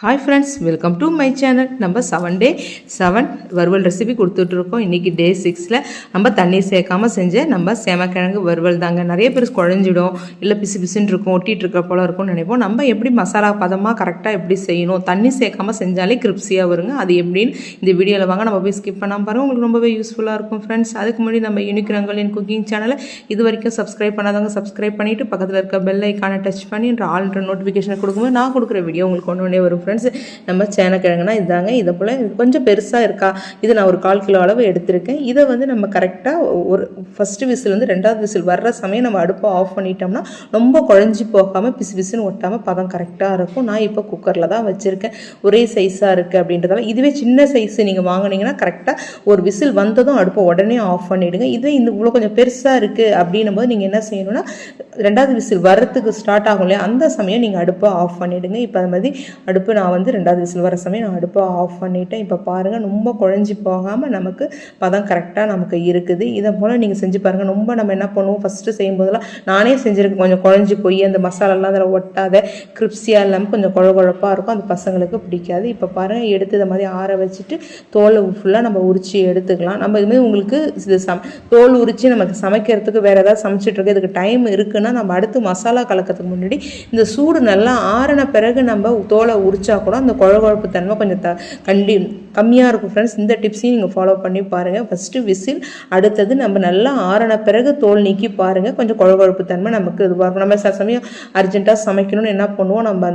Hi friends, welcome to my channel. நம்ம 7 day 7 வறுவல் recipe கொடுத்துட்டு இருக்கோம். இன்னைக்கு டே 6ல நம்ம தண்ணீர் சேர்க்காம செஞ்ச நம்ம சேமக்கிழங்கு வறுவல் தாங்க. நிறைய பேர் குழஞ்சிடும் இல்லை பிசு பிசுன்னு இருக்கும், ஒட்டிட்டு இருக்க போல இருக்கும்னு நினைப்போம். நம்ம எப்படி மசாலா பதமாக கரெக்டாக எப்படி செய்யணும், தண்ணி சேர்க்காம செஞ்சாலே கிரிப்ஸியாக வருங்க. அது எப்படின்னு இந்த வீடியோவில் வாங்க நம்ம போய் ஸ்கிப் பண்ணாமல் பாருங்கள், உங்களுக்கு ரொம்பவே யூஸ்ஃபுல்லாக இருக்கும் ஃப்ரெண்ட்ஸ். அதுக்கு முன்னாடி நம்ம யூனிக் ரங்கோலியன் குக்கிங் சேனலை இது வரைக்கும் சப்ஸ்கிரைப் பண்ணாதவங்க சப்ஸ்கிரைப் பண்ணிவிட்டு பக்கத்தில் இருக்க பெல் ஐக்கானை டச் பண்ணி ஆல்ன்ற நோட்டிஃபிகேஷன் கொடுக்கும்போது நான் கொடுக்குற வீடியோ உங்களுக்கு ஒன்று வரும். நம்ம சேனக்கிழங்குனா இதாங்க. இதை போல் கொஞ்சம் பெருசாக இருக்கா, இது நான் ஒரு 1/4 கிலோ அளவு எடுத்திருக்கேன். இதை வந்து நம்ம கரெக்டாக ஒரு ஃபஸ்ட்டு விசில் வந்து 2வது விசில் வர்ற சமயம் நம்ம அடுப்பை ஆஃப் பண்ணிட்டோம்னா ரொம்ப குழஞ்சி போகாமல் பிசு பிசுன்னு ஒட்டாமல் பதம் கரெக்டாக இருக்கும். நான் இப்போ குக்கரில் தான் வச்சுருக்கேன், ஒரே சைஸாக இருக்குது அப்படின்றதால. இதுவே சின்ன சைஸு நீங்கள் வாங்கினீங்கன்னா கரெக்டாக ஒரு விசில் வந்ததும் அடுப்பை உடனே ஆஃப் பண்ணிவிடுங்க. இதுவே இந்த இவ்வளோ கொஞ்சம் பெருசாக இருக்குது அப்படின்னும் போது நீங்கள் என்ன செய்யணும்னா 2வது விசில் வர்றதுக்கு ஸ்டார்ட் ஆகும் இல்லையா, அந்த சமயம் நீங்கள் அடுப்பை ஆஃப் பண்ணிவிடுங்க. இப்போ அது மாதிரி அடுப்பு நான் வந்து 2வது விசில் வர சமயம் நான் அடுப்பை ஆஃப் பண்ணிவிட்டேன். இப்போ பாருங்கள், ரொம்ப குழஞ்சி போகாமல் நமக்கு பதம் கரெக்டாக நமக்கு இருக்குது. இதை போல் நீங்கள் செஞ்சு பாருங்கள். ரொம்ப நம்ம என்ன பண்ணுவோம், ஃபஸ்ட்டு செய்யும்போதெல்லாம் நானே செஞ்சுருக்கேன், கொஞ்சம் குழஞ்சி போய் அந்த மசாலாலாம் அதில் ஒட்டாத கிரிப்ஸியாக இல்லாமல் கொஞ்சம் குழப்பாக இருக்கும், அது பசங்களுக்கு பிடிக்காது. இப்போ பாருங்கள், எடுத்து இதை மாதிரி ஆற வச்சுட்டு தோலை ஃபுல்லாக நம்ம உரிச்சு எடுத்துக்கலாம். நம்ம இதுமாதிரி உங்களுக்கு இது தோல் உரித்து நமக்கு சமைக்கிறதுக்கு வேறு ஏதாவது சமைச்சிட்ருக்கு இதுக்கு டைம் இருக்குன்னா நம்ம அடுத்து மசாலா கலக்கிறதுக்கு முன்னாடி இந்த சூடு நல்லா ஆறின பிறகு நம்ம தோலை உரிச்சா கூட அந்த குழப்பு தன்மை கொஞ்சம் கம்மியாக இருக்கும் ஃப்ரெண்ட்ஸ். இந்த டிப்ஸையும் நீங்கள் ஃபாலோ பண்ணி பாருங்கள். ஃபஸ்ட்டு விசில், அடுத்தது நம்ம நல்லா ஆறின பிறகு தோல் நீக்கி பாருங்கள், கொஞ்சம் குழப்பு தன்மை நமக்கு இதுவாக இருக்கும். நம்ம சில சமயம் அர்ஜென்ட்டாக சமைக்கணும்னு என்ன பண்ணுவோம், நம்ம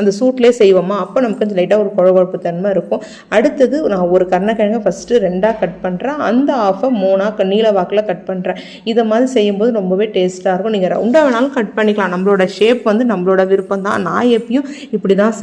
அந்த சூட்லேயே செய்வோமா, அப்போ நமக்கு கொஞ்சம் லைட்டாக ஒரு குழப்பு தன்மை இருக்கும். அடுத்தது நான் ஒரு கருணக்கிழங்கை ஃபஸ்ட்டு 2ஆக கட் பண்ணுறேன், அந்த ஆஃபை 3ஆக நீல வாக்கில் கட் பண்ணுறேன். இதை மாதிரி செய்யும்போது ரொம்பவே டேஸ்ட்டாக இருக்கும். நீங்கள் ரவுண்டாக வேணாலும் கட் பண்ணிக்கலாம், நம்மளோட ஷேப் வந்து நம்மளோட விருப்பம் தான். நான் எப்பயும் இப்படி தான்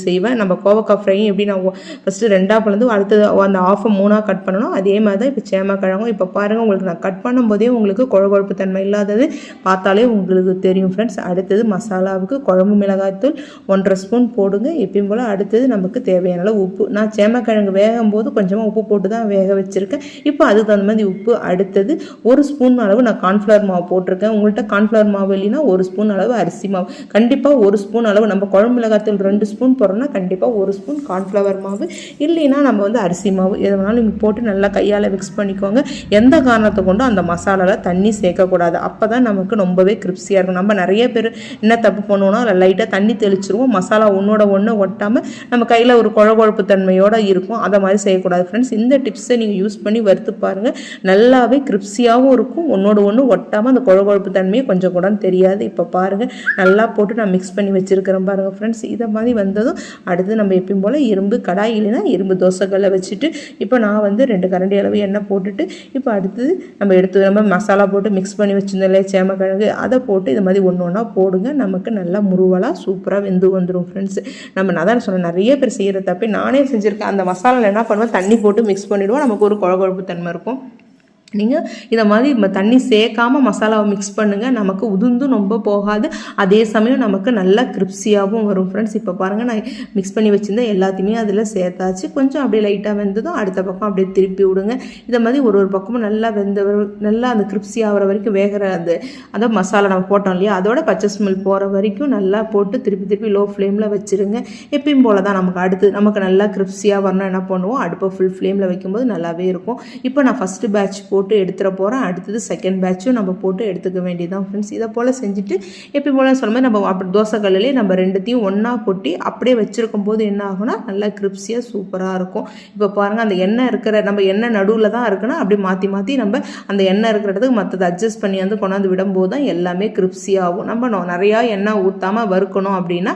செய்வேன். நம்ம கோவக்காய் ஃப்ரையும் எப்படி நான் ஃபஸ்ட்டு 2ஆக பிளந்து அடுத்தது அந்த ஆஃபை 3ஆக கட் பண்ணணும், அதே மாதிரி தான் இப்போ சேமக்கிழங்கும். இப்போ பாருங்கள், உங்களுக்கு நான் கட் பண்ணும்போதே உங்களுக்கு குழப்பு தன்மை இல்லாதது பார்த்தாலே உங்களுக்கு தெரியும் ஃப்ரெண்ட்ஸ். அடுத்தது மசாலாவுக்கு குழம்பு மிளகாய்த்தூள் 1.5 ஸ்பூன் போடுங்க எப்பயும் போல். அடுத்தது நமக்கு தேவையான அளவு உப்பு. நான் சேமக்கிழங்கு வேகும் போது கொஞ்சமாக உப்பு போட்டு தான் வேக வச்சுருக்கேன். இப்போ அதுக்கு தகுந்த மாதிரி உப்பு. அடுத்தது 1 ஸ்பூன் அளவு நான் கார்ன்ஃப்ளவர் மாவு போட்டிருக்கேன். உங்கள்கிட்ட கார்ன்ஃப்ளவர் மாவு இல்லைன்னா 1 ஸ்பூன் அளவு அரிசி மாவு, கண்டிப்பாக 1 ஸ்பூன் அளவு. நம்ம குழம்பு மிளகாய்த்தூள் 2 ஸ்பூன் போடுறோம்னா கண்டிப்பாக 1 ஸ்பூன் கார்ன்ஃப்ளவர் மாவு, இல்லைன்னா நம்ம வந்து அரிசி மாவு எது வேணாலும் நீங்கள் போட்டு நல்லா கையால் மிக்ஸ் பண்ணிக்கோங்க. எந்த காரணத்தை கொண்டும் அந்த மசாலாவில் தண்ணி சேர்க்கக்கூடாது, அப்போ தான் நமக்கு ரொம்பவே கிரிப்ஸியாக இருக்கும். நம்ம நிறைய பேர் என்ன தப்பு பண்ணுவோம்னா லைட்டாக தண்ணி தெளிச்சிருவோம், மசாலா ஒன்றோட ஒன்று ஒட்டாமல் நம்ம கையில் ஒரு குழப்பு தன்மையோடு இருக்கும். அதை மாதிரி செய்யக்கூடாது ஃப்ரெண்ட்ஸ். இந்த டிப்ஸை நீங்கள் யூஸ் பண்ணி வறுத்து பாருங்கள், நல்லாவே கிரிப்ஸியாகவும் இருக்கும், ஒன்றோட ஒன்று ஒட்டாமல் அந்த குழப்பு தன்மையை கொஞ்சம் கூட தெரியாது. இப்போ பாருங்கள், நல்லா போட்டு நான் மிக்ஸ் பண்ணி வச்சுருக்கிறேன் பாருங்கள் ஃப்ரெண்ட்ஸ். இதை மாதிரி வந்ததும் அடுத்து நம்ம எப்பயும் போல் இரும்பு கடாய் இல்லைன்னா இரும்பு தோசைக்கல்லை வச்சுட்டு இப்போ நான் வந்து 2 கரண்டி அளவு எண்ணெய் போட்டுட்டு இப்போ அடுத்தது நம்ம மசாலா போட்டு மிக்ஸ் பண்ணி வச்சுருந்தோம்ல சேமக்கிழங்கு, அதை போட்டு இது மாதிரி ஒன்று ஒன்றா போடுங்க. நமக்கு நல்லா முருவலாக சூப்பராக வெந்து வந்துடும் ஃப்ரெண்ட்ஸ். நான் தான் சொன்னேன், நிறைய பேர் செய்கிற தப்பே நானே செஞ்சுருக்கேன். அந்த மசாலாவில் என்ன பண்ணுவேன், தண்ணி போட்டு மிக்ஸ் பண்ணிவிடுவோம், நமக்கு ஒரு குழப்பு தன்மை இருக்கும். நீங்கள் இதை மாதிரி தண்ணி சேர்க்காமல் மசாலாவை மிக்ஸ் பண்ணுங்கள், நமக்கு உதிர்ந்தும் ரொம்ப போகாது, அதே சமயம் நமக்கு நல்லா கிரிப்ஸியாகவும் வரும் ஃப்ரெண்ட்ஸ். இப்போ பாருங்கள், நான் மிக்ஸ் பண்ணி வச்சுருந்தேன் எல்லாத்தையுமே அதில் சேர்த்தாச்சு. கொஞ்சம் அப்படியே லைட்டாக வெந்ததும் அடுத்த பக்கம் அப்படியே திருப்பி விடுங்க. இதை மாதிரி ஒரு பக்கமும் நல்லா நல்லா அந்த கிரிப்ஸி ஆகிற வரைக்கும் வேகிற அதான் மசாலா நம்ம போட்டோம் இல்லையா, அதோட பச்சை ஸ்மெல் போகிற வரைக்கும் நல்லா போட்டு திருப்பி லோ ஃப்ளேமில் வச்சுருங்க. எப்பயும் போல் தான் நமக்கு நல்லா கிரிப்ஸியாக வரணும். என்ன பண்ணுவோம், அடுப்பை ஃபுல் ஃப்ளேமில் வைக்கும்போது நல்லாவே இருக்கும். இப்போ நான் ஃபஸ்ட்டு பேட்ச் போட்டு எடுத்துகிற போகிறேன், அடுத்தது செகண்ட் பேட்சும் நம்ம போட்டு எடுத்துக்க வேண்டியதான் ஃப்ரெண்ட்ஸ். இதை போல் செஞ்சுட்டு எப்பயும் போல் சொல்ல மாதிரி நம்ம அப்படி தோசைக்கல்லே நம்ம 2த்தையும் ஒன்றா கொட்டி அப்படியே வச்சுருக்கும் போது என்ன ஆகும்னா நல்லா கிரிப்ஸியாக சூப்பராக இருக்கும். இப்போ பாருங்கள், அந்த எண்ணெய் இருக்கிற நம்ம எண்ணெய் நடுவில் தான் இருக்குன்னா அப்படியே மாற்றி நம்ம அந்த எண்ணெய் இருக்கிறதுக்கு மற்றதை அட்ஜஸ்ட் பண்ணி வந்து கொண்டாந்து விடும்போது தான் எல்லாமே கிரிப்ஸியாகும். நம்ம நிறையா எண்ணெய் ஊற்றாமல் வறுக்கணும் அப்படின்னா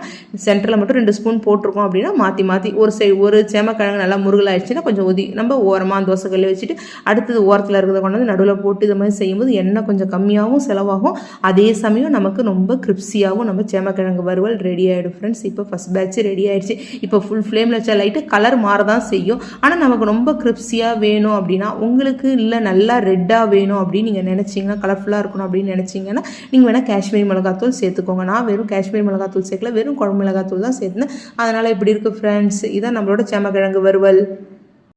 சென்டரில் மட்டும் 2 ஸ்பூன் போட்டிருக்கோம் அப்படின்னா மாற்றி ஒரு சேமக்கிழங்கு நல்லா முருகலாயிடுச்சுன்னா கொஞ்சம் நம்ம ஓரமாக தோசைக்கல்லே வச்சுட்டு அடுத்தது ஓரத்தில் இருக்கிறத கொண்டாந்து நடுவில் போட்டு இது மாதிரி செய்யும்போது எண்ணெய் கொஞ்சம் கம்மியாகவும் செலவாகும், அதே சமயம் நமக்கு ரொம்ப கிரிப்ஸியாகவும் நம்ம சேமக்கிழங்கு வறுவல் ரெடி ஆகிடும் ஃப்ரெண்ட்ஸ். இப்போ ஃபஸ்ட் பேட்ச் ரெடி ஆகிடுச்சு. இப்போ ஃபுல் ஃப்ளேமில் வச்சா லைட்டு கலர் மாறதான் செய்யும், ஆனால் நமக்கு ரொம்ப கிரிப்ஸியாக வேணும் அப்படின்னா உங்களுக்கு இல்லை நல்லா ரெட்டாக வேணும் அப்படின்னு நீங்கள் நினச்சிங்கன்னா, கலர்ஃபுல்லாக இருக்கணும் அப்படின்னு நினச்சிங்கன்னா நீங்கள் வேணால் காஷ்மீரி மிளகாத்தூள் சேர்த்துக்கோங்க. நான் வெறும் காஷ்மீரி மிளகாத்தூள் சேர்க்கல, வெறும் குழம்பு மிளகாத்தூள் தான் சேர்த்துனேன், அதனால் இப்படி இருக்குது ஃப்ரெண்ட்ஸ். இதான் நம்மளோட சேமக்கிழங்கு வறுவல்.